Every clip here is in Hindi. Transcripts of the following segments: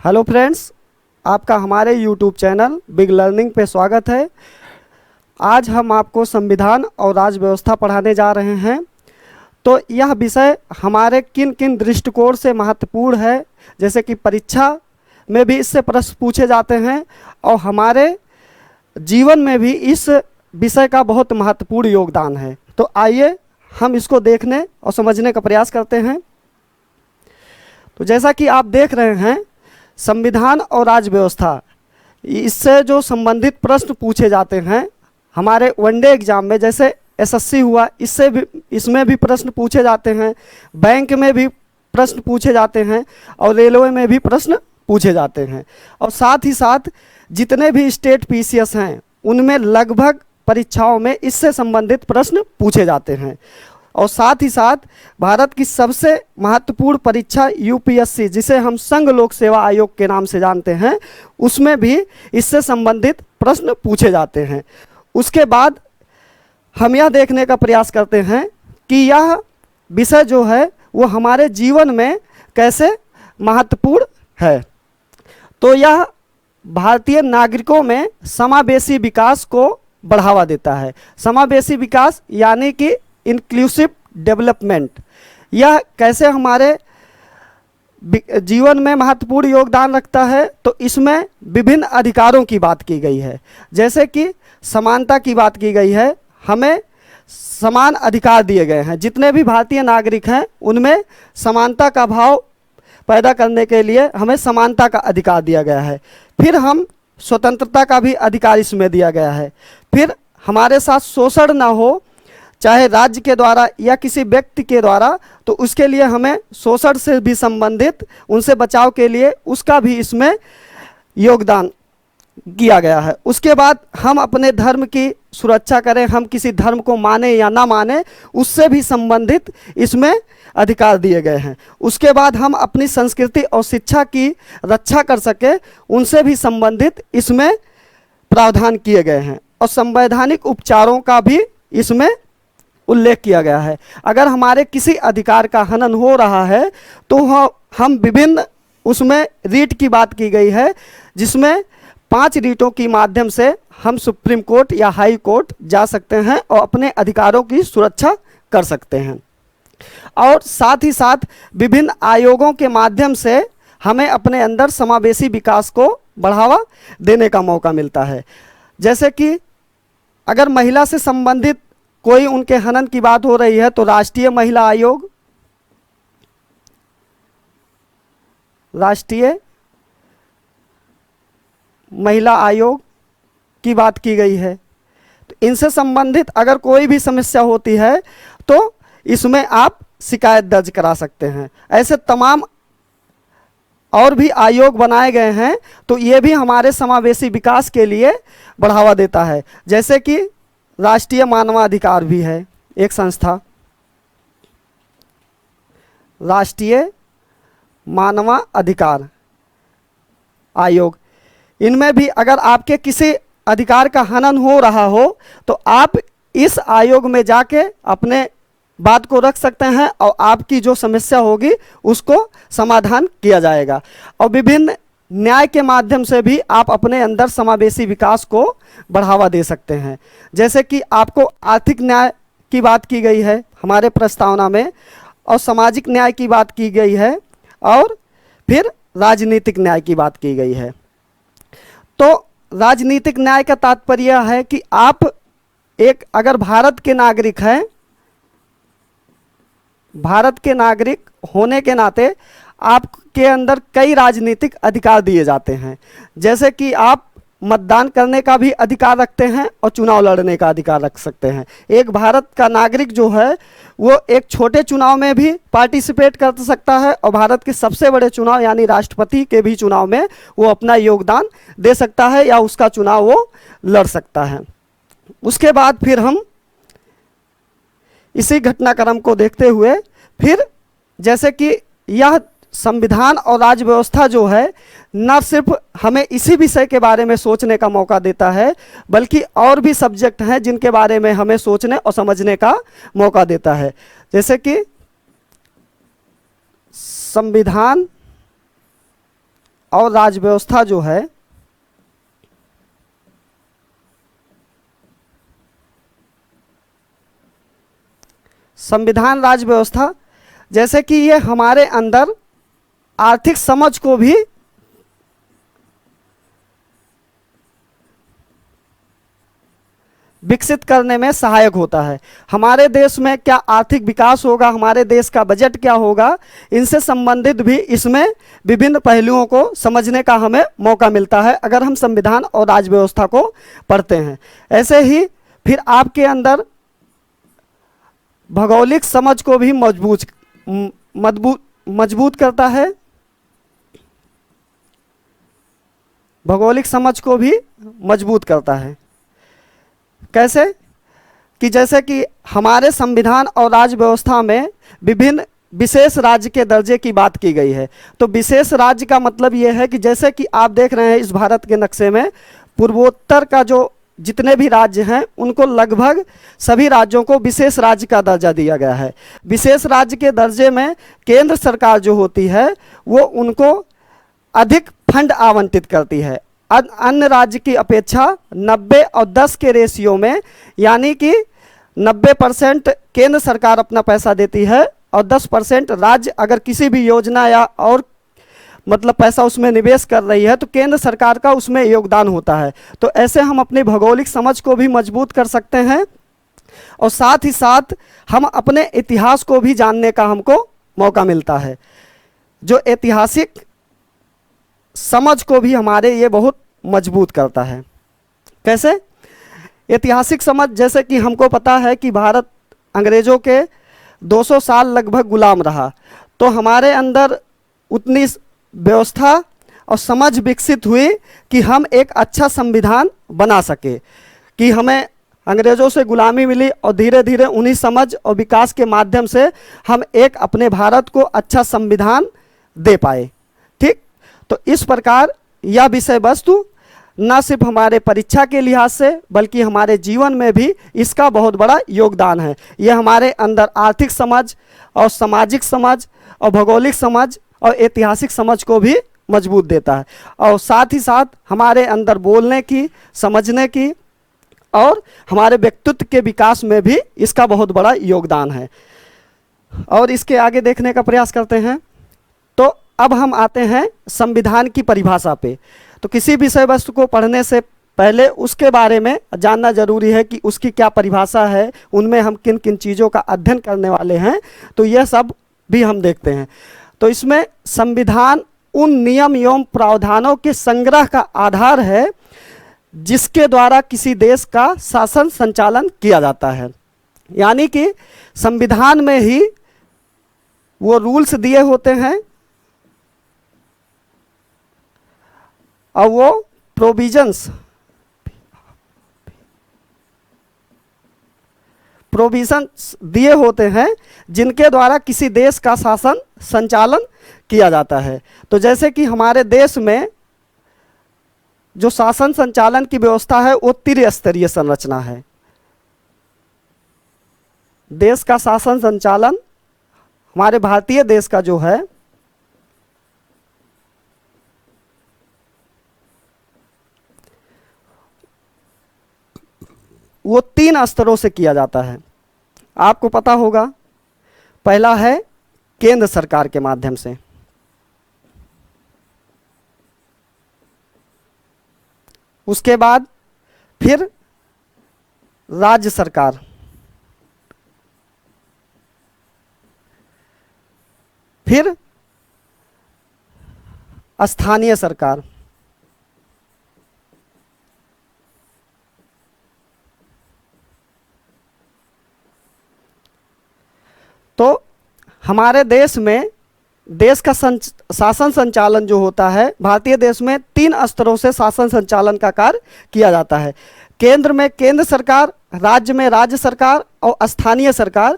हेलो फ्रेंड्स, आपका हमारे यूट्यूब चैनल बिग लर्निंग पे स्वागत है। आज हम आपको संविधान और राज्य व्यवस्था पढ़ाने जा रहे हैं। तो यह विषय हमारे किन किन दृष्टिकोण से महत्वपूर्ण है, जैसे कि परीक्षा में भी इससे प्रश्न पूछे जाते हैं और हमारे जीवन में भी इस विषय का बहुत महत्वपूर्ण योगदान है। तो आइए हम इसको देखने और समझने का प्रयास करते हैं। तो जैसा कि आप देख रहे हैं, संविधान और राज्य व्यवस्था, इससे जो संबंधित प्रश्न पूछे जाते हैं हमारे वनडे एग्जाम में, जैसे एसएससी हुआ, इसमें भी प्रश्न पूछे जाते हैं, बैंक में भी प्रश्न पूछे जाते हैं और रेलवे में भी प्रश्न पूछे जाते हैं। और साथ ही साथ जितने भी स्टेट पीसीएस हैं उनमें लगभग परीक्षाओं में इससे संबंधित प्रश्न पूछे जाते हैं। और साथ ही साथ भारत की सबसे महत्वपूर्ण परीक्षा यूपीएससी, जिसे हम संघ लोक सेवा आयोग के नाम से जानते हैं, उसमें भी इससे संबंधित प्रश्न पूछे जाते हैं। उसके बाद हम यह देखने का प्रयास करते हैं कि यह विषय जो है वो हमारे जीवन में कैसे महत्वपूर्ण है। तो यह भारतीय नागरिकों में समावेशी विकास को बढ़ावा देता है। समावेशी विकास यानी कि इंक्लूसिव डेवलपमेंट, यह कैसे हमारे जीवन में महत्वपूर्ण योगदान रखता है। तो इसमें विभिन्न अधिकारों की बात की गई है, जैसे कि समानता की बात की गई है। हमें समान अधिकार दिए गए हैं, जितने भी भारतीय नागरिक हैं उनमें समानता का भाव पैदा करने के लिए हमें समानता का अधिकार दिया गया है। फिर हम स्वतंत्रता का भी अधिकार इसमें दिया गया है। फिर हमारे साथ शोषण ना हो, चाहे राज्य के द्वारा या किसी व्यक्ति के द्वारा, तो उसके लिए हमें शोषण से भी संबंधित उनसे बचाव के लिए उसका भी इसमें योगदान किया गया है। उसके बाद हम अपने धर्म की सुरक्षा करें, हम किसी धर्म को माने या ना माने, उससे भी संबंधित इसमें अधिकार दिए गए हैं। उसके बाद हम अपनी संस्कृति और शिक्षा की रक्षा कर सके, उनसे भी संबंधित इसमें प्रावधान किए गए हैं। और संवैधानिक उपचारों का भी इसमें उल्लेख किया गया है। अगर हमारे किसी अधिकार का हनन हो रहा है तो हम विभिन्न, उसमें रीट की बात की गई है, जिसमें 5 रीटों के माध्यम से हम सुप्रीम कोर्ट या हाई कोर्ट जा सकते हैं और अपने अधिकारों की सुरक्षा कर सकते हैं। और साथ ही साथ विभिन्न आयोगों के माध्यम से हमें अपने अंदर समावेशी विकास को बढ़ावा देने का मौका मिलता है। जैसे कि अगर महिला से संबंधित कोई उनके हनन की बात हो रही है तो राष्ट्रीय महिला आयोग, राष्ट्रीय महिला आयोग की बात की गई है। तो इनसे संबंधित अगर कोई भी समस्या होती है तो इसमें आप शिकायत दर्ज करा सकते हैं। ऐसे तमाम और भी आयोग बनाए गए हैं, तो ये भी हमारे समावेशी विकास के लिए बढ़ावा देता है। जैसे कि राष्ट्रीय मानवाधिकार भी है एक संस्था, राष्ट्रीय मानवाधिकार आयोग। इनमें भी अगर आपके किसी अधिकार का हनन हो रहा हो तो आप इस आयोग में जाके अपने बात को रख सकते हैं और आपकी जो समस्या होगी उसको समाधान किया जाएगा। और विभिन्न न्याय के माध्यम से भी आप अपने अंदर समावेशी विकास को बढ़ावा दे सकते हैं। जैसे कि आपको आर्थिक न्याय की बात की गई है हमारे प्रस्तावना में, और सामाजिक न्याय की बात की गई है, और फिर राजनीतिक न्याय की बात की गई है। तो राजनीतिक न्याय का तात्पर्य है कि आप एक अगर भारत के नागरिक हैं, भारत के नागरिक होने के नाते आपके अंदर कई राजनीतिक अधिकार दिए जाते हैं। जैसे कि आप मतदान करने का भी अधिकार रखते हैं और चुनाव लड़ने का अधिकार रख सकते हैं। एक भारत का नागरिक जो है वो एक छोटे चुनाव में भी पार्टिसिपेट कर सकता है और भारत के सबसे बड़े चुनाव यानी राष्ट्रपति के भी चुनाव में वो अपना योगदान दे सकता है या उसका चुनाव वो लड़ सकता है। उसके बाद फिर हम इसी घटनाक्रम को देखते हुए फिर, जैसे कि यह संविधान और राज्य व्यवस्था जो है न सिर्फ हमें इसी विषय के बारे में सोचने का मौका देता है, बल्कि और भी सब्जेक्ट हैं जिनके बारे में हमें सोचने और समझने का मौका देता है। जैसे कि संविधान और राज्य व्यवस्था जो है संविधान राज्य व्यवस्था, जैसे कि ये हमारे अंदर आर्थिक समझ को भी विकसित करने में सहायक होता है। हमारे देश में क्या आर्थिक विकास होगा, हमारे देश का बजट क्या होगा, इनसे संबंधित भी इसमें विभिन्न पहलुओं को समझने का हमें मौका मिलता है अगर हम संविधान और राज्य व्यवस्था को पढ़ते हैं। ऐसे ही फिर आपके अंदर भौगोलिक समझ को भी मजबूत करता है। भौगोलिक समझ को भी मजबूत करता है। कैसे? कि जैसे कि हमारे संविधान और राज्य व्यवस्था में विभिन्न विशेष राज्य के दर्जे की बात की गई है। तो विशेष राज्य का मतलब ये है कि जैसे कि आप देख रहे हैं इस भारत के नक्शे में पूर्वोत्तर का जो जितने भी राज्य हैं उनको लगभग सभी राज्यों को विशेष राज्य का दर्जा दिया गया है। विशेष राज्य के दर्जे में केंद्र सरकार जो होती है वो उनको अधिक फंड आवंटित करती है अन्य राज्य की अपेक्षा 90 और 10 के रेशियो में, यानी कि 90% केंद्र सरकार अपना पैसा देती है और 10% राज्य अगर किसी भी योजना या और मतलब पैसा उसमें निवेश कर रही है तो केंद्र सरकार का उसमें योगदान होता है। तो ऐसे हम अपनी भौगोलिक समझ को भी मजबूत कर सकते हैं और साथ ही साथ हम अपने इतिहास को भी जानने का हमको मौका मिलता है। जो ऐतिहासिक समझ को भी हमारे ये बहुत मजबूत करता है। कैसे? ऐतिहासिक समझ, जैसे कि हमको पता है कि भारत अंग्रेज़ों के 200 साल लगभग गुलाम रहा, तो हमारे अंदर उतनी व्यवस्था और समझ विकसित हुई कि हम एक अच्छा संविधान बना सके, कि हमें अंग्रेज़ों से गुलामी मिली और धीरे धीरे उन्हीं समझ और विकास के माध्यम से हम एक अपने भारत को अच्छा संविधान दे पाए। ठीक, तो इस प्रकार यह विषय वस्तु न सिर्फ हमारे परीक्षा के लिहाज से बल्कि हमारे जीवन में भी इसका बहुत बड़ा योगदान है। यह हमारे अंदर आर्थिक समझ और सामाजिक समझ और भौगोलिक समझ और ऐतिहासिक समझ को भी मजबूत देता है और साथ ही साथ हमारे अंदर बोलने की, समझने की और हमारे व्यक्तित्व के विकास में भी इसका बहुत बड़ा योगदान है। और इसके आगे देखने का प्रयास करते हैं। तो अब हम आते हैं संविधान की परिभाषा पे। तो किसी विषय वस्तु को पढ़ने से पहले उसके बारे में जानना जरूरी है कि उसकी क्या परिभाषा है, उनमें हम किन किन चीज़ों का अध्ययन करने वाले हैं, तो यह सब भी हम देखते हैं। तो इसमें संविधान उन नियम एवं प्रावधानों के संग्रह का आधार है जिसके द्वारा किसी देश का शासन संचालन किया जाता है। यानी कि संविधान में ही वो रूल्स दिए होते हैं और वो प्रोविजंस दिए होते हैं जिनके द्वारा किसी देश का शासन संचालन किया जाता है। तो जैसे कि हमारे देश में जो शासन संचालन की व्यवस्था है वो त्रिस्तरीय संरचना है। देश का शासन संचालन हमारे भारतीय देश का जो है वो 3 स्तरों से किया जाता है। आपको पता होगा, पहला है केंद्र सरकार के माध्यम से, उसके बाद फिर राज्य सरकार, फिर स्थानीय सरकार, तो हमारे देश में देश का शासन संचालन जो होता है, भारतीय देश में 3 स्तरों से शासन संचालन का कार्य किया जाता है। केंद्र में केंद्र सरकार, राज्य में राज्य सरकार और स्थानीय सरकार।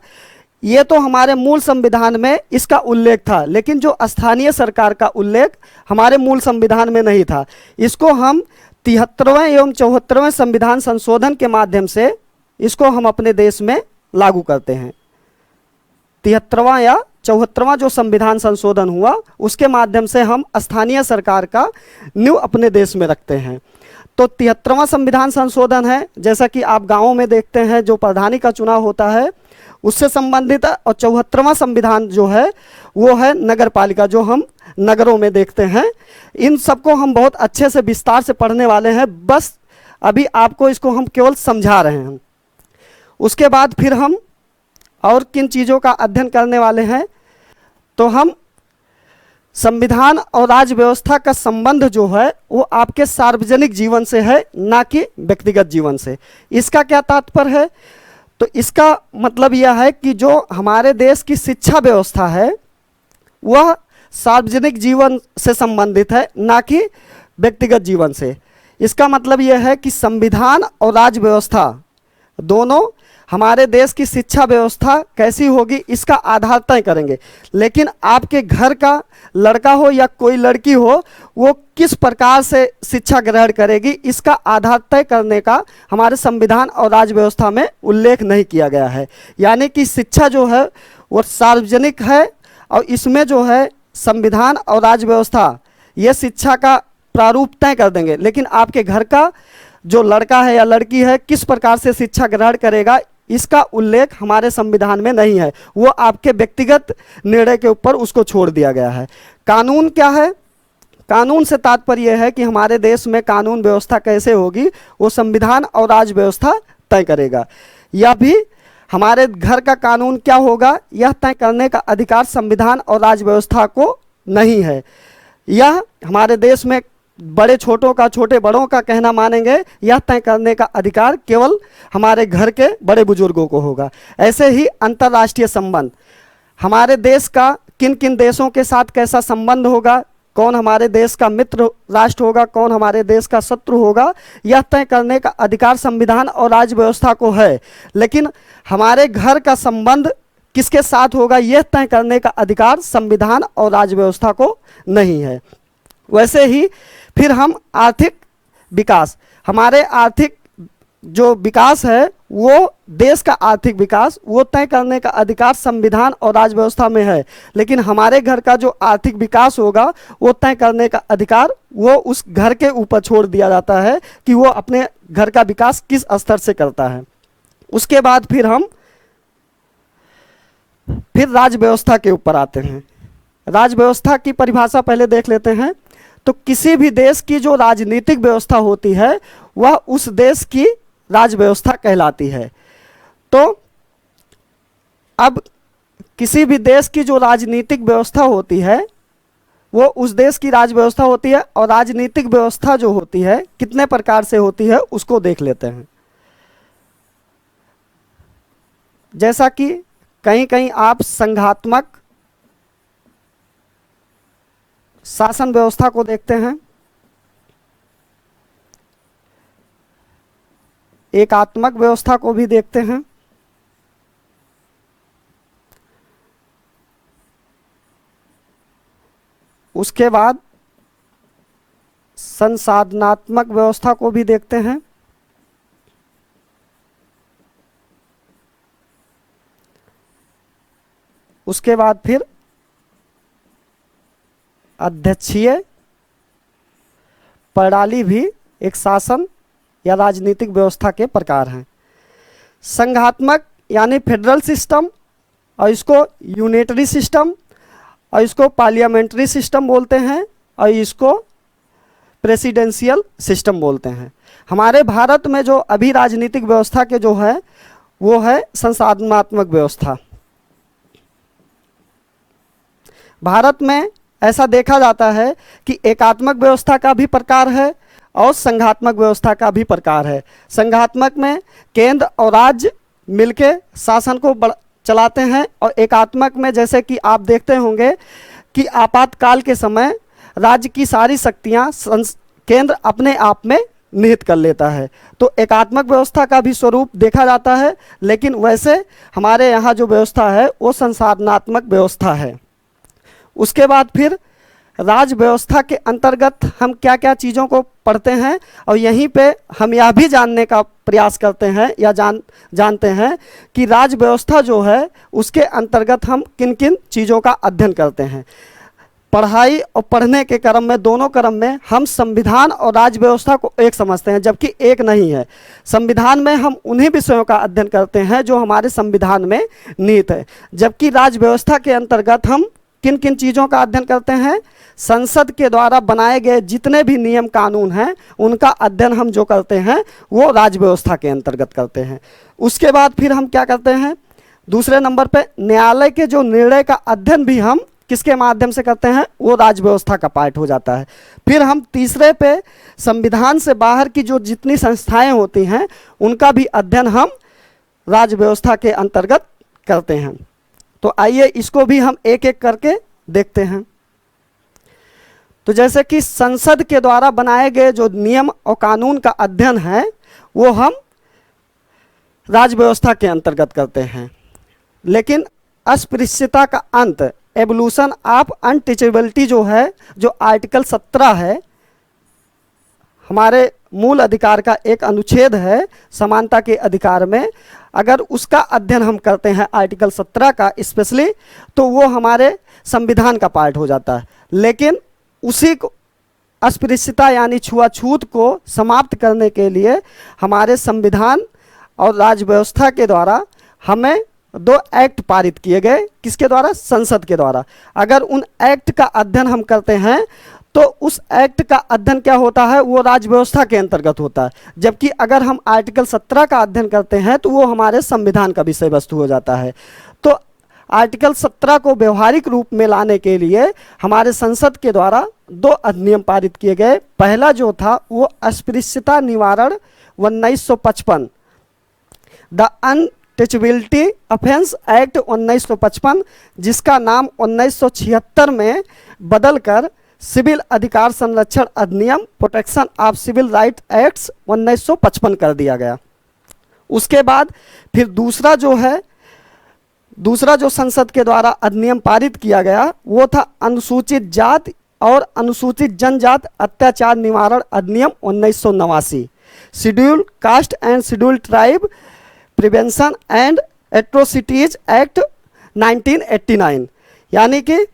ये तो हमारे मूल संविधान में इसका उल्लेख था, लेकिन जो स्थानीय सरकार का उल्लेख हमारे मूल संविधान में नहीं था। इसको हम 73वें एवं 74वें संविधान संशोधन के माध्यम से इसको हम अपने देश में लागू करते हैं। 73वां या 74वां जो संविधान संशोधन हुआ उसके माध्यम से हम स्थानीय सरकार का नींव अपने देश में रखते हैं। तो 73वां संविधान संशोधन है, जैसा कि आप गाँवों में देखते हैं जो प्रधानी का चुनाव होता है उससे संबंधित है। और 74वां संविधान जो है वो है नगर पालिका, जो हम नगरों में देखते हैं। इन सबको हम बहुत अच्छे से विस्तार से पढ़ने वाले हैं, बस अभी आपको इसको हम केवल समझा रहे हैं। उसके बाद फिर हम और किन चीज़ों का अध्ययन करने वाले हैं, तो हम संविधान और राज्य व्यवस्था का संबंध जो है वो आपके सार्वजनिक जीवन से है, ना कि व्यक्तिगत जीवन से। इसका क्या तात्पर्य है, तो इसका मतलब यह है कि जो हमारे देश की शिक्षा व्यवस्था है वह सार्वजनिक जीवन से संबंधित है, ना कि व्यक्तिगत जीवन से। इसका मतलब यह है कि संविधान और राज्य व्यवस्था दोनों हमारे देश की शिक्षा व्यवस्था कैसी होगी इसका आधार तय करेंगे। लेकिन आपके घर का लड़का हो या कोई लड़की हो वो किस प्रकार से शिक्षा ग्रहण करेगी इसका आधार तय करने का हमारे संविधान और राज्य व्यवस्था में उल्लेख नहीं किया गया है। यानी कि शिक्षा जो है वो सार्वजनिक है और इसमें जो है संविधान और राज्य व्यवस्था ये शिक्षा का प्रारूप तय कर देंगे, लेकिन आपके घर का जो लड़का है या लड़की है किस प्रकार से शिक्षा ग्रहण करेगा इसका उल्लेख हमारे संविधान में नहीं है। वो आपके व्यक्तिगत निर्णय के ऊपर उसको छोड़ दिया गया है। कानून क्या है, कानून से तात्पर्य यह है कि हमारे देश में कानून व्यवस्था कैसे होगी वो संविधान और राज्य व्यवस्था तय करेगा। यह भी हमारे घर का कानून क्या होगा यह तय करने का अधिकार संविधान और राज्य व्यवस्था को नहीं है। यह हमारे देश में बड़े छोटों का, छोटे बड़ों का कहना मानेंगे, यह तय करने का अधिकार केवल हमारे घर के बड़े बुजुर्गों को होगा। ऐसे ही अंतर्राष्ट्रीय संबंध, हमारे देश का किन किन देशों के साथ कैसा संबंध होगा, कौन हमारे देश का मित्र राष्ट्र होगा, कौन हमारे देश का शत्रु होगा, यह तय करने का अधिकार संविधान और राज्य व्यवस्था को है। लेकिन हमारे घर का संबंध किसके साथ होगा यह तय करने का अधिकार संविधान और राज्य व्यवस्था को नहीं है। वैसे ही फिर हम आर्थिक विकास, हमारे आर्थिक जो विकास है वो देश का आर्थिक विकास वो तय करने का अधिकार संविधान और राज्य व्यवस्था में है। लेकिन हमारे घर का जो आर्थिक विकास होगा वो तय करने का अधिकार वो उस घर के ऊपर छोड़ दिया जाता है कि वो अपने घर का विकास किस स्तर से करता है। उसके बाद फिर हम राज्य व्यवस्था के ऊपर आते हैं। राज्य व्यवस्था की परिभाषा पहले देख लेते हैं। तो किसी भी देश की जो राजनीतिक व्यवस्था होती है वह उस देश की राज्य व्यवस्था कहलाती है। तो अब किसी भी देश की जो राजनीतिक व्यवस्था होती है वो उस देश की राज्य व्यवस्था होती है। और राजनीतिक व्यवस्था जो होती है कितने प्रकार से होती है उसको देख लेते हैं। जैसा कि कहीं कहीं आप संघात्मक शासन व्यवस्था को देखते हैं, एकात्मक व्यवस्था को भी देखते हैं, उसके बाद संसाधनात्मक व्यवस्था को भी देखते हैं, उसके बाद फिर अध्यक्षीय प्रणाली भी एक शासन या राजनीतिक व्यवस्था के प्रकार हैं। संघात्मक यानी फेडरल सिस्टम, और इसको यूनिटरी सिस्टम, और इसको पार्लियामेंट्री सिस्टम बोलते हैं, और इसको प्रेसिडेंशियल सिस्टम बोलते हैं। हमारे भारत में जो अभी राजनीतिक व्यवस्था के जो है वो है संसाधनात्मक व्यवस्था। भारत में ऐसा देखा जाता है कि एकात्मक व्यवस्था का भी प्रकार है और संघात्मक व्यवस्था का भी प्रकार है। संघात्मक में केंद्र और राज्य मिलके शासन को चलाते हैं, और एकात्मक में जैसे कि आप देखते होंगे कि आपातकाल के समय राज्य की सारी शक्तियां केंद्र अपने आप में निहित कर लेता है। तो एकात्मक व्यवस्था का भी स्वरूप देखा जाता है, लेकिन वैसे हमारे यहाँ जो व्यवस्था है वो संसाधनात्मक व्यवस्था है। उसके बाद फिर राज व्यवस्था के अंतर्गत हम क्या क्या चीज़ों को पढ़ते हैं, और यहीं पे हम यह भी जानने का प्रयास करते हैं या जानते हैं कि राज व्यवस्था जो है उसके अंतर्गत हम किन किन चीज़ों का अध्ययन करते हैं। पढ़ाई और पढ़ने के क्रम में, दोनों क्रम में हम संविधान और राज व्यवस्था को एक समझते हैं, जबकि एक नहीं है। संविधान में हम उन्हीं विषयों का अध्ययन करते हैं जो हमारे संविधान में निहित है, जबकि राज व्यवस्था के अंतर्गत हम किन किन चीज़ों का अध्ययन करते हैं। संसद के द्वारा बनाए गए जितने भी नियम कानून हैं उनका अध्ययन हम जो करते हैं वो राज व्यवस्था के अंतर्गत करते हैं। उसके बाद फिर हम क्या करते हैं, दूसरे नंबर पे न्यायालय के जो निर्णय का अध्ययन भी हम किसके माध्यम से करते हैं, वो राज व्यवस्था का पार्ट हो जाता है। फिर हम तीसरे पे संविधान से बाहर की जो जितनी संस्थाएं होती हैं उनका भी अध्ययन हम राज व्यवस्था के अंतर्गत करते हैं। तो आइए इसको भी हम एक एक करके देखते हैं। तो जैसे कि संसद के द्वारा बनाए गए जो नियम और कानून का अध्ययन है वो हम राज व्यवस्था के अंतर्गत करते हैं। लेकिन अस्पृश्यता का अंत, एवोल्यूशन ऑफ अनटचेबिलिटी जो है, जो आर्टिकल 17 है, हमारे मूल अधिकार का एक अनुच्छेद है समानता के अधिकार में, अगर उसका अध्ययन हम करते हैं आर्टिकल 17 का स्पेशली, तो वो हमारे संविधान का पार्ट हो जाता है। लेकिन उसी को अस्पृश्यता यानी छुआछूत को समाप्त करने के लिए हमारे संविधान और राज व्यवस्था के द्वारा हमें 2 एक्ट पारित किए गए। किसके द्वारा? संसद के द्वारा। अगर उन एक्ट का अध्ययन हम करते हैं तो उस एक्ट का अध्ययन क्या होता है, वो राज व्यवस्था के अंतर्गत होता है, जबकि अगर हम आर्टिकल 17 का अध्ययन करते हैं तो वो हमारे संविधान का विषय वस्तु हो जाता है। तो आर्टिकल 17 को व्यवहारिक रूप में लाने के लिए हमारे संसद के द्वारा 2 अधिनियम पारित किए गए। पहला जो था वो अस्पृश्यता निवारण 1955, द अनटचेबिलिटी ऑफेंस एक्ट 1955, जिसका नाम 1976 में बदलकर सिविल अधिकार संरक्षण अधिनियम protection of civil right acts 1955 कर दिया गया। उसके बाद फिर दूसरा जो संसद के द्वारा अधिनियम पारित किया गया वो था अनुसूचित जाति और अनुसूचित जनजाति अत्याचार निवारण अधिनियम 1989, schedule caste and schedule tribe prevention and atrocities act 1989। यानी कि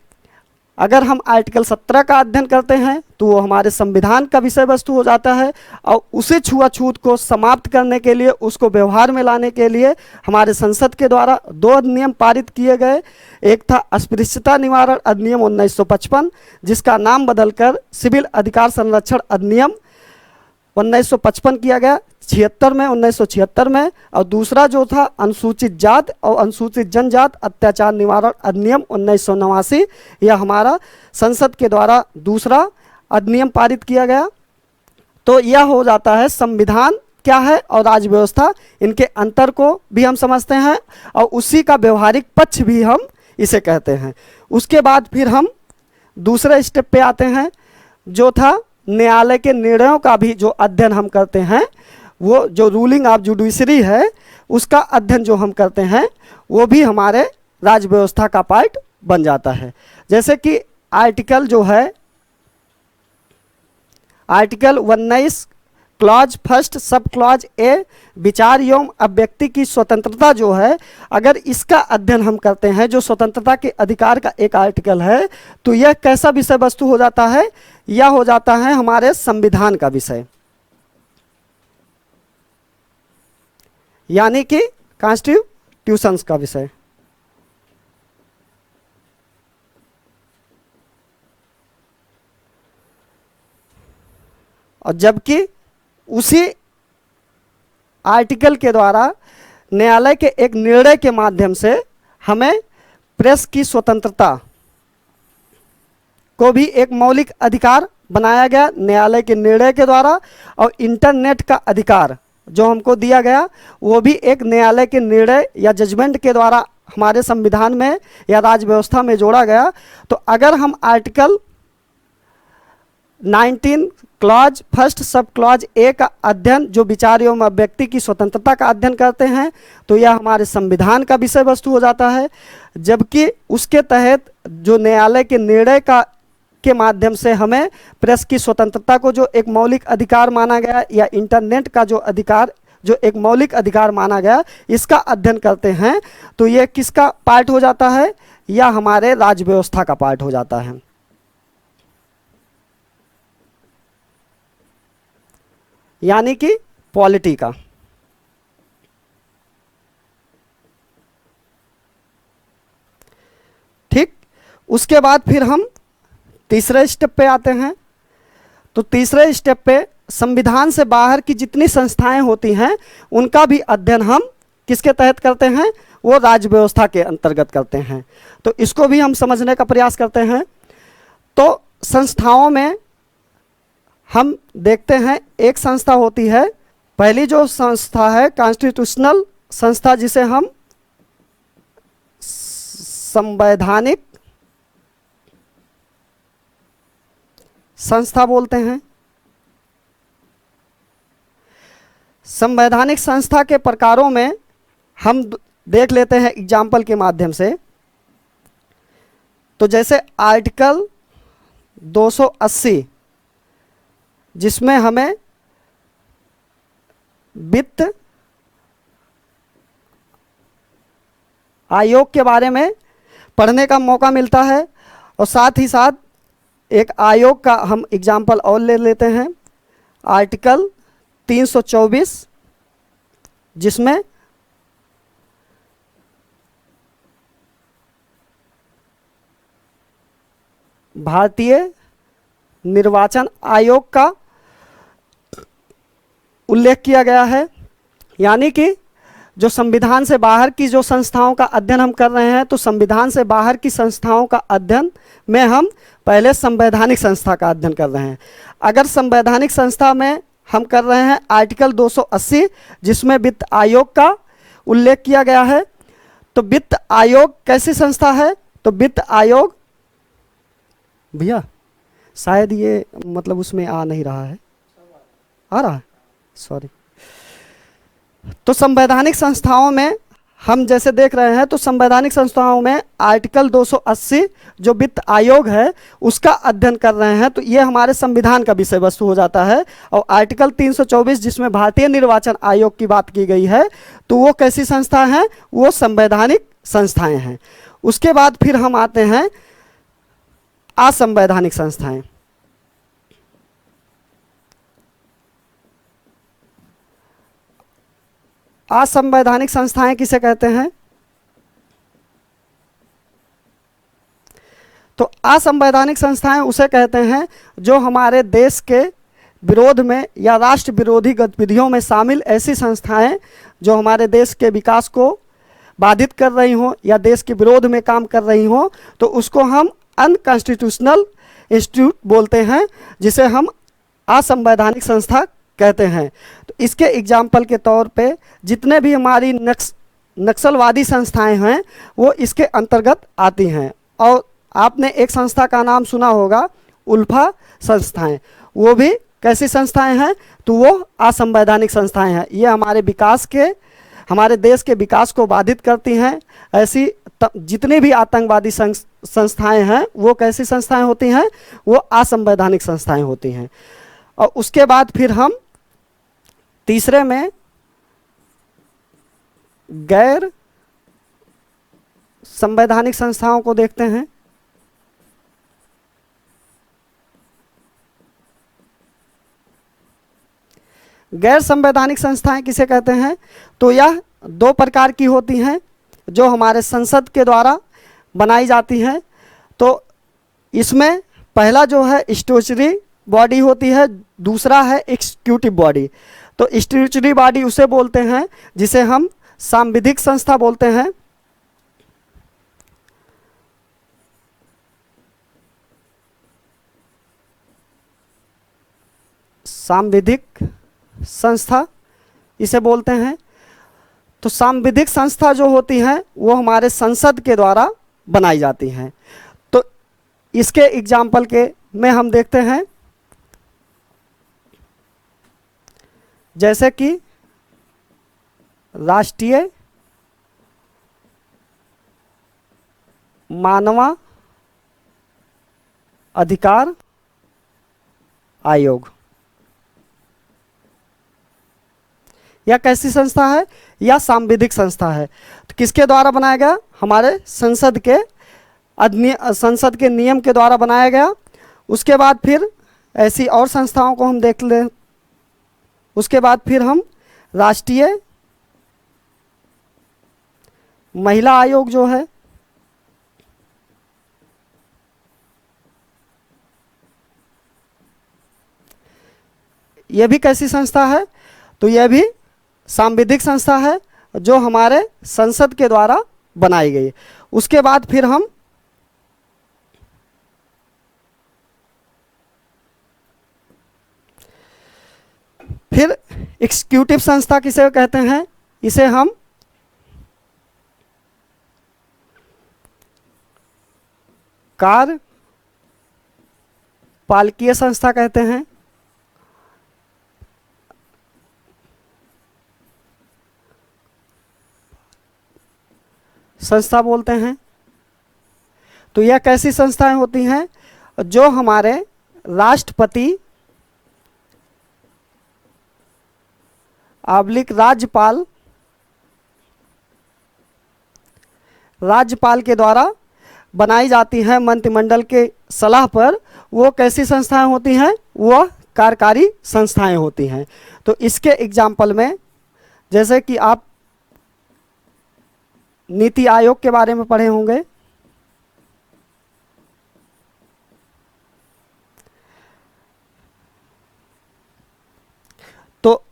अगर हम आर्टिकल 17 का अध्ययन करते हैं तो वो हमारे संविधान का विषय वस्तु हो जाता है, और उसी छुआछूत को समाप्त करने के लिए, उसको व्यवहार में लाने के लिए हमारे संसद के द्वारा 2 अधिनियम पारित किए गए। एक था अस्पृश्यता निवारण अधिनियम 1955, जिसका नाम बदलकर सिविल अधिकार संरक्षण अधिनियम 1955 किया गया 1976 में, और दूसरा जो था अनुसूचित जाति और अनुसूचित जनजाति अत्याचार निवारण अधिनियम 1989, यह हमारा संसद के द्वारा दूसरा अधिनियम पारित किया गया। तो यह हो जाता है संविधान क्या है और राज व्यवस्था, इनके अंतर को भी हम समझते हैं और उसी का व्यवहारिक पक्ष भी हम इसे कहते हैं। उसके बाद फिर हम दूसरे स्टेप पे आते हैं, जो था न्यायालय के निर्णयों का भी जो अध्ययन हम करते हैं, वो जो रूलिंग ऑफ जुडिशरी है उसका अध्ययन जो हम करते हैं वो भी हमारे राज व्यवस्था का पार्ट बन जाता है। जैसे कि आर्टिकल जो है, article 19 clause first sub clause A, विचार एवं अभिव्यक्ति की स्वतंत्रता जो है, अगर इसका अध्ययन हम करते हैं, जो स्वतंत्रता के अधिकार का एक आर्टिकल है, तो यह कैसा विषय वस्तु हो जाता है, यह हो जाता है हमारे संविधान का विषय, यानी कि कॉन्स्टिट्यूशंस का विषय। और जबकि उसी आर्टिकल के द्वारा न्यायालय के एक निर्णय के माध्यम से हमें प्रेस की स्वतंत्रता को भी एक मौलिक अधिकार बनाया गया न्यायालय के निर्णय के द्वारा, और इंटरनेट का अधिकार जो हमको दिया गया वो भी एक न्यायालय के निर्णय या जजमेंट के द्वारा हमारे संविधान में या राज व्यवस्था में जोड़ा गया। तो अगर हम article 19 clause first sub clause A का अध्ययन, जो विचार एवं अभिव्यक्ति की स्वतंत्रता का अध्ययन करते हैं, तो यह हमारे संविधान का विषय वस्तु हो जाता है। जबकि उसके तहत जो न्यायालय के निर्णय का के माध्यम से हमें प्रेस की स्वतंत्रता को जो एक मौलिक अधिकार माना गया, या इंटरनेट का जो अधिकार जो एक मौलिक अधिकार माना गया, इसका अध्ययन करते हैं, तो ये किसका पार्ट हो जाता है? या हमारे राज्य व्यवस्था का पार्ट हो जाता है। यानी कि पॉलिटी का। ठीक, उसके बाद फिर हम तीसरे स्टेप पे आते हैं। तो तीसरे स्टेप पे संविधान से बाहर की जितनी संस्थाएं होती हैं उनका भी अध्ययन हम किसके तहत करते हैं? वो राज्य व्यवस्था के अंतर्गत करते हैं। तो इसको भी हम समझने का प्रयास करते हैं। तो संस्थाओं में हम देखते हैं एक संस्था होती है, पहली जो संस्था है कॉन्स्टिट्यूशनल संस्था, जिसे हम संवैधानिक संस्था बोलते हैं। संवैधानिक संस्था के प्रकारों में हम देख लेते हैं एग्जाम्पल के माध्यम से। तो जैसे आर्टिकल 280, जिसमें हमें वित्त आयोग के बारे में पढ़ने का मौका मिलता है, और साथ ही साथ एक आयोग का हम एग्जाम्पल और ले लेते हैं, आर्टिकल 324, जिसमें भारतीय निर्वाचन आयोग का उल्लेख किया गया है। यानी कि जो संविधान से बाहर की जो संस्थाओं का अध्ययन हम कर रहे हैं, तो संविधान से बाहर की संस्थाओं का अध्ययन में हम पहले संवैधानिक संस्था का अध्ययन कर रहे हैं। अगर संवैधानिक संस्था में हम कर रहे हैं आर्टिकल 280, जिसमें वित्त आयोग का उल्लेख किया गया है, तो वित्त आयोग कैसी संस्था है? तो वित्त आयोग, भैया शायद ये मतलब उसमें आ नहीं रहा है, आ रहा है, सॉरी। तो संवैधानिक संस्थाओं में हम जैसे देख रहे हैं, तो संवैधानिक संस्थाओं में आर्टिकल 280 जो वित्त आयोग है उसका अध्ययन कर रहे हैं, तो ये हमारे संविधान का विषय वस्तु हो जाता है। और आर्टिकल 324 जिसमें भारतीय निर्वाचन आयोग की बात की गई है, तो वो कैसी संस्था है? वो संवैधानिक संस्थाएं हैं। उसके बाद फिर हम आते हैं असंवैधानिक संस्थाएं। असंवैधानिक संस्थाएं किसे कहते हैं? तो असंवैधानिक संस्थाएं उसे कहते हैं जो हमारे देश के विरोध में या राष्ट्र विरोधी गतिविधियों में शामिल ऐसी संस्थाएं जो हमारे देश के विकास को बाधित कर रही हों या देश के विरोध में काम कर रही हों, तो उसको हम अनकॉन्स्टिट्यूशनल इंस्टीट्यूट बोलते हैं, जिसे हम असंवैधानिक संस्था कहते हैं। तो इसके एग्जाम्पल के तौर पे जितने भी हमारी नक्सलवादी संस्थाएं हैं वो इसके अंतर्गत आती हैं। और आपने एक संस्था का नाम सुना होगा, उल्फा संस्थाएं, वो भी कैसी संस्थाएं हैं? तो वो असंवैधानिक संस्थाएं हैं। ये हमारे देश के विकास को बाधित करती हैं। ऐसी जितनी भी आतंकवादी संस्थाएं हैं वो कैसी संस्थाएं होती हैं? वो असंवैधानिक संस्थाएं होती हैं। और उसके बाद फिर हम तीसरे में गैर संवैधानिक संस्थाओं को देखते हैं। गैर संवैधानिक संस्थाएं किसे कहते हैं? तो यह दो प्रकार की होती हैं जो हमारे संसद के द्वारा बनाई जाती हैं। तो इसमें पहला जो है स्टैट्यूटरी बॉडी होती है, दूसरा है एग्जीक्यूटिव बॉडी। तो स्टैट्यूटरी बॉडी उसे बोलते हैं जिसे हम सांविधिक संस्था बोलते हैं। सांविधिक संस्था इसे बोलते हैं। तो सांविधिक संस्था जो होती हैं वो हमारे संसद के द्वारा बनाई जाती हैं। तो इसके एग्जाम्पल के में हम देखते हैं, जैसे कि राष्ट्रीय अधिकार आयोग। यह कैसी संस्था है? यह सांविधिक संस्था है। तो किसके द्वारा बनाया गया? हमारे संसद के नियम के द्वारा बनाया गया। उसके बाद फिर ऐसी और संस्थाओं को हम देख लें। उसके बाद फिर हम राष्ट्रीय महिला आयोग जो है, यह भी कैसी संस्था है? तो यह भी सांविधिक संस्था है जो हमारे संसद के द्वारा बनाई गई। उसके बाद फिर हम एग्जीक्यूटिव संस्था किसे कहते हैं? इसे हम कार्यपालकीय संस्था कहते हैं। संस्था बोलते हैं। तो यह कैसी संस्थाएं होती हैं? जो हमारे राष्ट्रपति राज्यपाल के द्वारा बनाई जाती हैं मंत्रिमंडल के सलाह पर। वो कैसी संस्थाएं होती हैं? वह कार्यकारी संस्थाएं होती हैं। तो इसके एग्जाम्पल में जैसे कि आप नीति आयोग के बारे में पढ़े होंगे। तो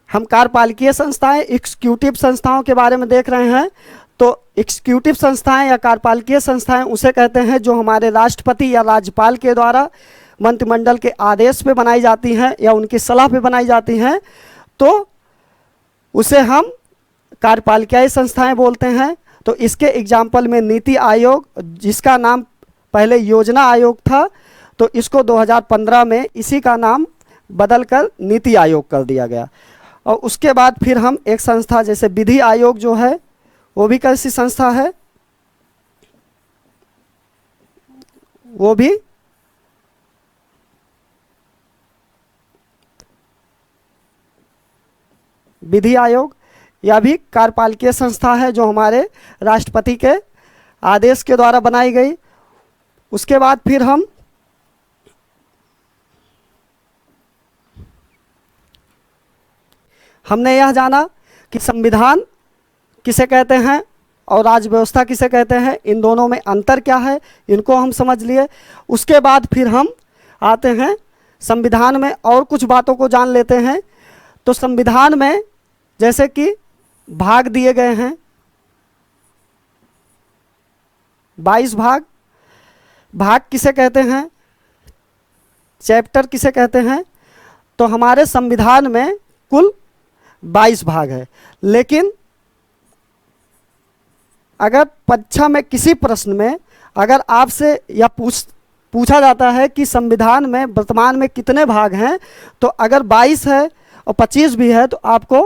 हम कार्यपालकीय संस्थाएं, एग्जीक्यूटिव संस्थाओं के बारे में देख रहे हैं। तो एग्जीक्यूटिव संस्थाएं या कार्यपालकीय संस्थाएं उसे कहते हैं जो हमारे राष्ट्रपति या राज्यपाल के द्वारा मंत्रिमंडल के आदेश पे बनाई जाती हैं या उनकी सलाह पे बनाई जाती हैं। तो उसे हम कार्यपालिकीय संस्थाएं बोलते हैं। तो इसके एग्जाम्पल में नीति आयोग, जिसका नाम पहले योजना आयोग था, तो इसको 2015 में इसी का नाम बदलकर नीति आयोग कर दिया गया। और उसके बाद फिर हम एक संस्था जैसे विधि आयोग जो है, वो भी कैसी संस्था है? वो भी विधि आयोग, यह भी कार्यपालकीय संस्था है जो हमारे राष्ट्रपति के आदेश के द्वारा बनाई गई। उसके बाद फिर हमने यह जाना कि संविधान किसे कहते हैं और राज्य व्यवस्था किसे कहते हैं, इन दोनों में अंतर क्या है, इनको हम समझ लिए। उसके बाद फिर हम आते हैं संविधान में और कुछ बातों को जान लेते हैं। तो संविधान में जैसे कि भाग दिए गए हैं, 22 भाग। भाग किसे कहते हैं? चैप्टर किसे कहते हैं? तो हमारे संविधान में कुल 22 भाग है। लेकिन अगर परीक्षा में किसी प्रश्न में अगर आपसे यह पूछा जाता है कि संविधान में वर्तमान में कितने भाग हैं, तो अगर 22 है और 25 भी है तो आपको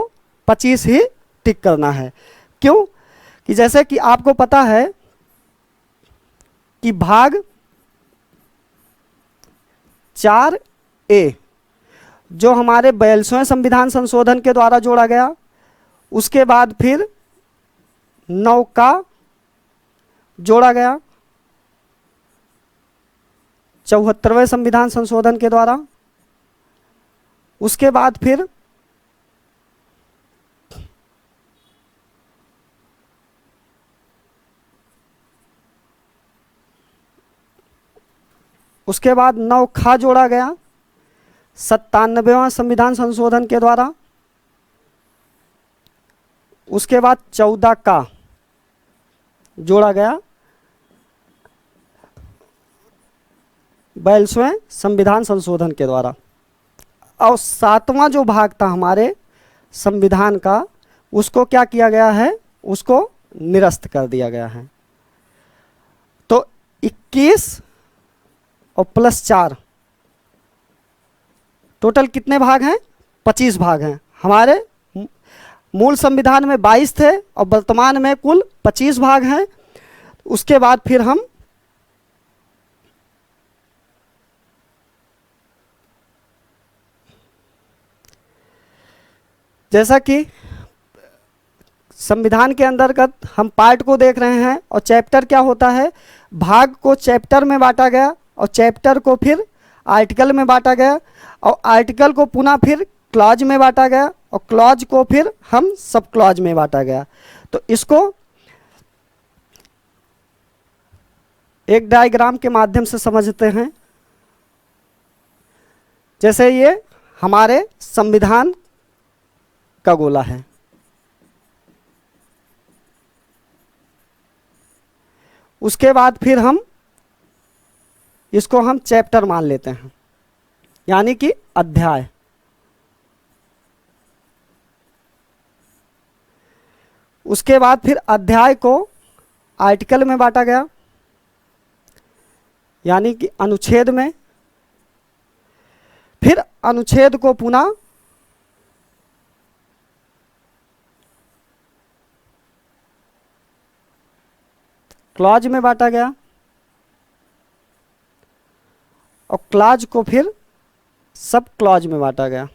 25 ही टिक करना है। क्यों? कि जैसे कि आपको पता है कि भाग 4A जो हमारे 42वें संविधान संशोधन के द्वारा जोड़ा गया, उसके बाद फिर 9 का जोड़ा गया 74वें संविधान संशोधन के द्वारा। उसके बाद फिर उसके बाद 9 खा जोड़ा गया 97वां संविधान संशोधन के द्वारा। उसके बाद 14 का जोड़ा गया 42वें संविधान संशोधन के द्वारा। और 7वां जो भाग था हमारे संविधान का, उसको क्या किया गया है? उसको निरस्त कर दिया गया है। तो 21 और प्लस 4 टोटल कितने भाग हैं? 25 भाग हैं। हमारे मूल संविधान में 22 थे और वर्तमान में कुल 25 भाग हैं। उसके बाद फिर हम जैसा कि संविधान के अंतर्गत हम पार्ट को देख रहे हैं, और चैप्टर क्या होता है, भाग को चैप्टर में बांटा गया, और चैप्टर को फिर आर्टिकल में बांटा गया, और आर्टिकल को पुनः फिर क्लॉज में बांटा गया, और क्लॉज को फिर हम सब क्लॉज में बांटा गया। तो इसको एक डायग्राम के माध्यम से समझते हैं। जैसे ये हमारे संविधान का गोला है, उसके बाद फिर हम इसको हम चैप्टर मान लेते हैं, यानी कि अध्याय। उसके बाद फिर अध्याय को आर्टिकल में बांटा गया, यानी कि अनुच्छेद में। फिर अनुच्छेद को पुनः क्लॉज में बांटा गया, और क्लॉज को फिर सब क्लॉज में बांटा गया।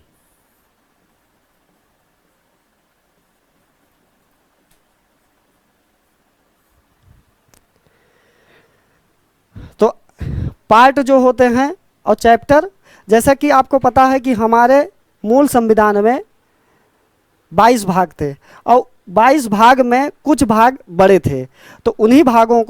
तो पार्ट जो होते हैं और चैप्टर, जैसा कि आपको पता है कि हमारे मूल संविधान में 22 भाग थे, और 22 भाग में कुछ भाग बड़े थे, तो उन्हीं भागों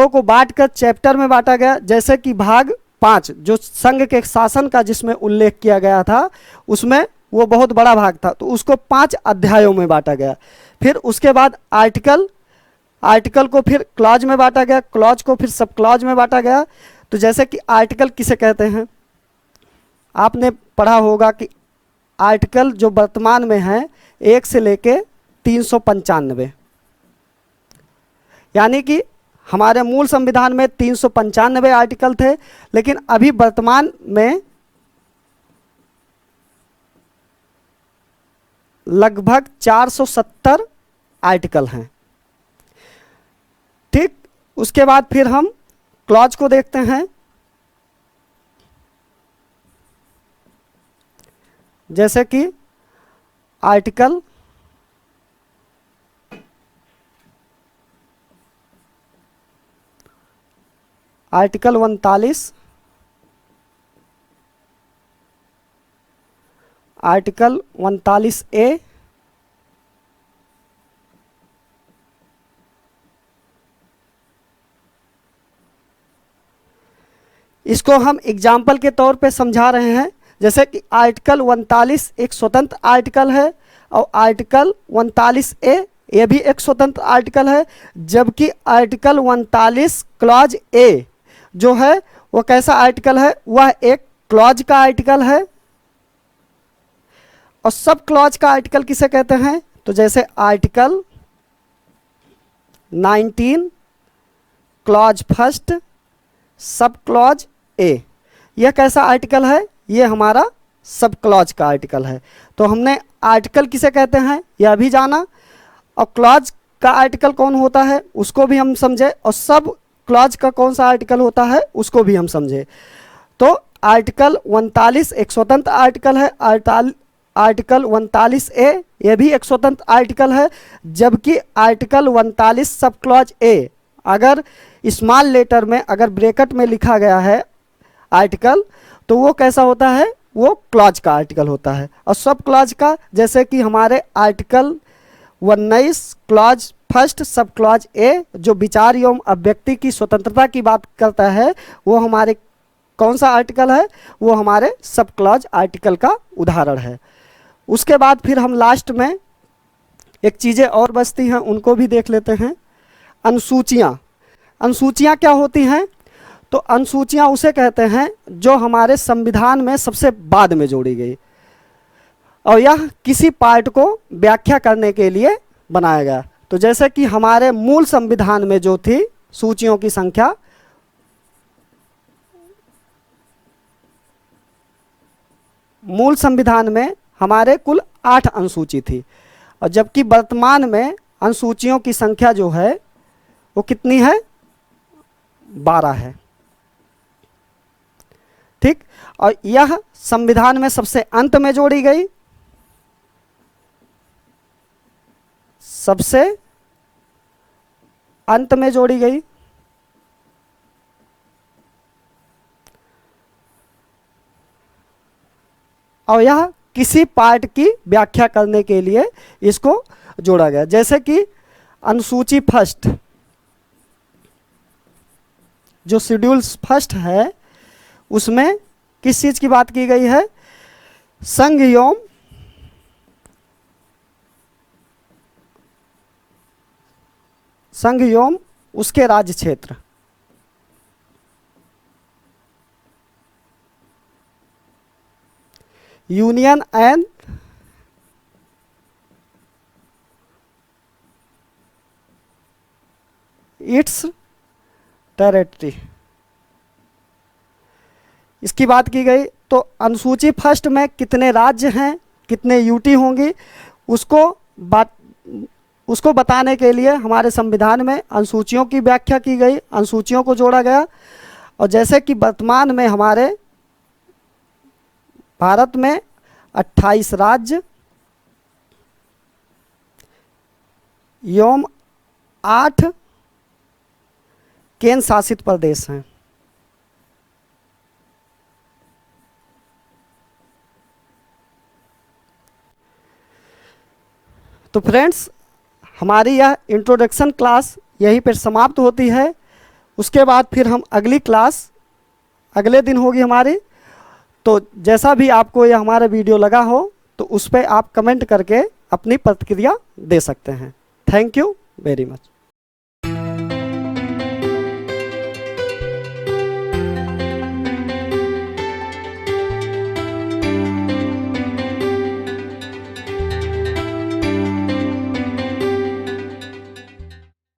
को बांटकर चैप्टर में बांटा गया। जैसे कि भाग 5 जो संघ के शासन का जिसमें उल्लेख किया गया था, उसमें वो बहुत बड़ा भाग था, तो उसको 5 अध्यायों में बांटा गया। फिर उसके बाद आर्टिकल को फिर क्लॉज में बांटा गया, क्लॉज को फिर सब क्लॉज में बांटा गया। तो जैसे कि आर्टिकल किसे कहते हैं, आपने पढ़ा होगा कि आर्टिकल जो वर्तमान में है 1 से लेके 395, यानी कि हमारे मूल संविधान में 395 आर्टिकल थे, लेकिन अभी वर्तमान में लगभग 470 आर्टिकल हैं। ठीक, उसके बाद फिर हम क्लॉज को देखते हैं। जैसे कि आर्टिकल आर्टिकल 39, आर्टिकल 39A, इसको हम एग्जाम्पल के तौर पे समझा रहे हैं। जैसे कि आर्टिकल 39 एक स्वतंत्र आर्टिकल है, और आर्टिकल 39A ये भी एक स्वतंत्र आर्टिकल है, जबकि आर्टिकल 39 क्लॉज ए जो है वो कैसा आर्टिकल है, वह एक क्लॉज का आर्टिकल है। और सब क्लॉज का आर्टिकल किसे कहते हैं, तो जैसे article 19 clause first sub clause A, यह कैसा आर्टिकल है, ये हमारा सब क्लॉज का आर्टिकल है। तो हमने आर्टिकल किसे कहते हैं यह भी जाना, और क्लॉज का आर्टिकल कौन होता है उसको भी हम समझे, और सब क्लॉज का कौन सा आर्टिकल होता है उसको भी हम समझे। तो आर्टिकल 39 एक स्वतंत्र आर्टिकल है, आर्टिकल 39A यह भी एक स्वतंत्र आर्टिकल है, जबकि आर्टिकल 39 सब क्लॉज ए अगर स्मॉल लेटर में अगर ब्रैकेट में लिखा गया है आर्टिकल, तो वो कैसा होता है, वो क्लॉज का आर्टिकल होता है। और सब क्लॉज का, जैसे कि हमारे article 19 clause first sub clause A जो विचार एवं अभिव्यक्ति की स्वतंत्रता की बात करता है, वो हमारे कौन सा आर्टिकल है, वो हमारे सब क्लॉज आर्टिकल का उदाहरण है। उसके बाद फिर हम लास्ट में एक चीज़ें और बचती हैं उनको भी देख लेते हैं। अनुसूचियाँ, अनुसूचियाँ क्या होती हैं, तो अनुसूचियाँ उसे कहते हैं जो हमारे संविधान में सबसे बाद में जोड़ी गई, और यह किसी पार्ट को व्याख्या करने के लिए बनाया गया। तो जैसे कि हमारे मूल संविधान में जो थी सूचियों की संख्या, मूल संविधान में हमारे कुल 8 अनुसूची थी, और जबकि वर्तमान में अनुसूचियों की संख्या जो है वो कितनी है, 12 है। ठीक, और यह संविधान में सबसे अंत में जोड़ी गई, सबसे अंत में जोड़ी गई। और यह किसी पार्ट की व्याख्या करने के लिए इसको जोड़ा गया। जैसे कि अनुसूची फर्स्ट, जो शेड्यूल फर्स्ट है, उसमें किस चीज की बात की गई है? संघ एवं उसके राज्य क्षेत्र। यूनियन एंड इट्स टेरिटरी, इसकी बात की गई। तो अनुसूची फर्स्ट में कितने राज्य हैं, कितने यूटी होंगी, उसको बताने के लिए हमारे संविधान में अनुसूचियों की व्याख्या की गई, अनुसूचियों को जोड़ा गया। और जैसे कि वर्तमान में हमारे भारत में 28 राज्य एवं 8 केंद्र शासित प्रदेश हैं। तो फ्रेंड्स, हमारी यह इंट्रोडक्शन क्लास यहीं पर समाप्त होती है। उसके बाद फिर हम अगली क्लास अगले दिन होगी हमारी। तो जैसा भी आपको यह हमारा वीडियो लगा हो तो उस पर आप कमेंट करके अपनी प्रतिक्रिया दे सकते हैं। Thank you very much.